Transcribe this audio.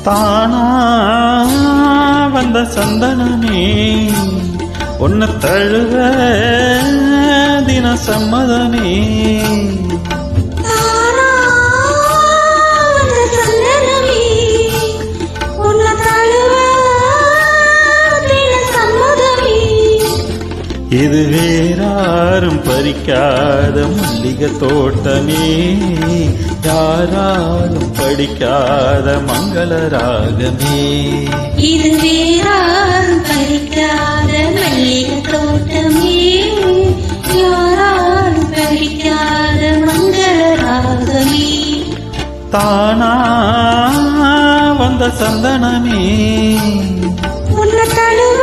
தானா வந்த சந்தனமே உன்னை தழுவ தின சம்மதமே. இது வேறாரும் பறிக்காத மல்லிகை தோட்டமே, யாராலும் படிக்காத மங்கள ராகமே. இது வேறாரும் பறிக்காத மல்லிகை தோட்டமே, யாராலும் படிக்காத மங்கள ராகமே. தானா வந்த சந்தனமே உன்னை தழுவ